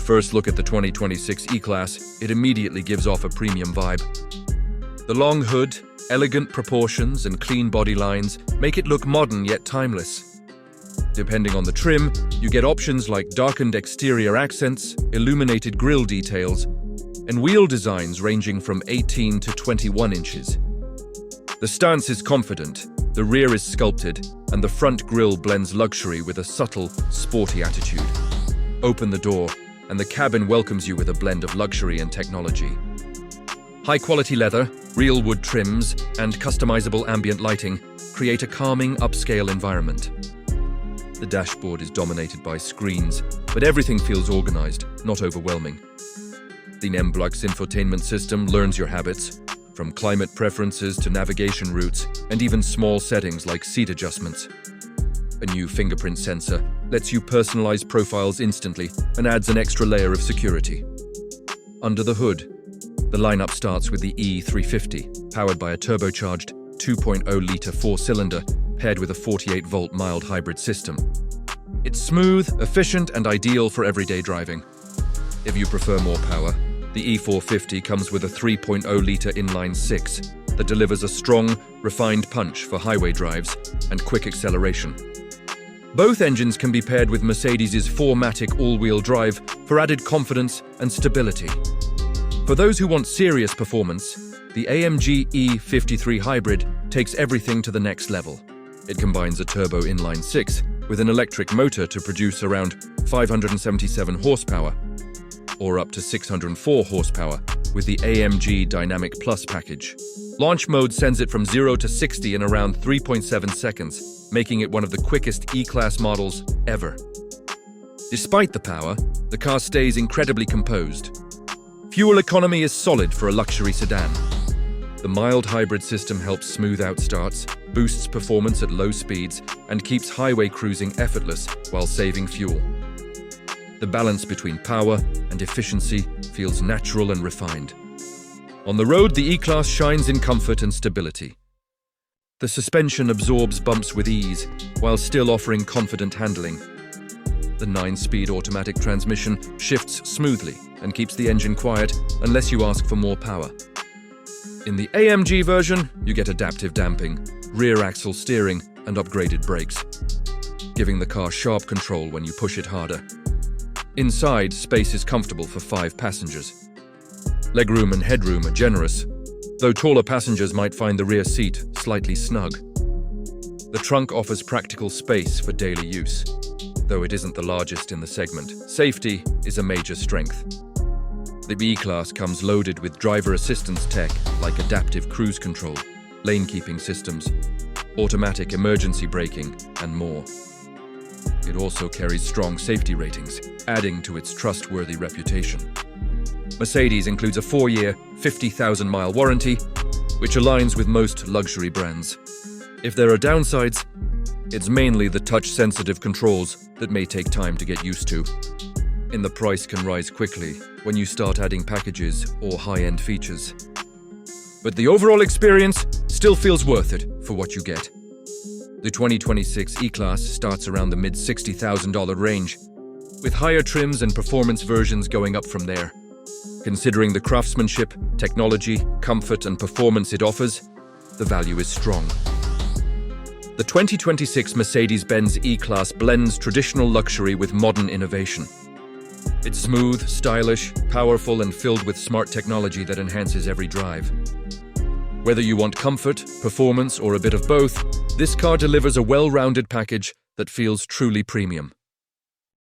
first look at the 2026 E-Class, it immediately gives off a premium vibe. The long hood, elegant proportions, and clean body lines make it look modern yet timeless. Depending on the trim, you get options like darkened exterior accents, illuminated grille details, and wheel designs ranging from 18 to 21 inches. The stance is confident, the rear is sculpted, and the front grille blends luxury with a subtle, sporty attitude. Open the door, and the cabin welcomes you with a blend of luxury and technology. High-quality leather, real wood trims, and customizable ambient lighting create a calming, upscale environment. The dashboard is dominated by screens, but everything feels organized, not overwhelming. The Nemblux infotainment system learns your habits, from climate preferences to navigation routes, and even small settings like seat adjustments. A new fingerprint sensor lets you personalize profiles instantly and adds an extra layer of security. Under the hood, the lineup starts with the E350, powered by a turbocharged 2.0-liter four-cylinder paired with a 48-volt mild hybrid system. It's smooth, efficient, and ideal for everyday driving. If you prefer more power, the E450 comes with a 3.0-liter inline-six that delivers a strong, refined punch for highway drives and quick acceleration. Both engines can be paired with Mercedes' 4MATIC all-wheel drive for added confidence and stability. For those who want serious performance, the AMG E53 Hybrid takes everything to the next level. It combines a turbo inline-six with an electric motor to produce around 577 horsepower, or up to 604 horsepower with the AMG Dynamic Plus package. Launch mode sends it from 0 to 60 in around 3.7 seconds, making it one of the quickest E-Class models ever. Despite the power, the car stays incredibly composed. Fuel economy is solid for a luxury sedan. The mild hybrid system helps smooth out starts, boosts performance at low speeds, and keeps highway cruising effortless while saving fuel. The balance between power and efficiency feels natural and refined. On the road, the E-Class shines in comfort and stability. The suspension absorbs bumps with ease, while still offering confident handling. The 9-speed automatic transmission shifts smoothly and keeps the engine quiet unless you ask for more power. In the AMG version, you get adaptive damping, rear axle steering, and upgraded brakes, giving the car sharp control when you push it harder. Inside, space is comfortable for 5 passengers. Legroom and headroom are generous, though taller passengers might find the rear seat slightly snug. The trunk offers practical space for daily use, though it isn't the largest in the segment. Safety is a major strength. The E-Class comes loaded with driver assistance tech like adaptive cruise control, lane-keeping systems, automatic emergency braking, and more. It also carries strong safety ratings, adding to its trustworthy reputation. Mercedes includes a 4-year, 50,000-mile warranty, which aligns with most luxury brands. If there are downsides, it's mainly the touch-sensitive controls that may take time to get used to. And the price can rise quickly when you start adding packages or high-end features. But the overall experience still feels worth it for what you get. The 2026 E-Class starts around the mid-$60,000 range, with higher trims and performance versions going up from there. Considering the craftsmanship, technology, comfort, and performance it offers, the value is strong. The 2026 Mercedes-Benz E-Class blends traditional luxury with modern innovation. It's smooth, stylish, powerful, and filled with smart technology that enhances every drive. Whether you want comfort, performance, or a bit of both, this car delivers a well-rounded package that feels truly premium.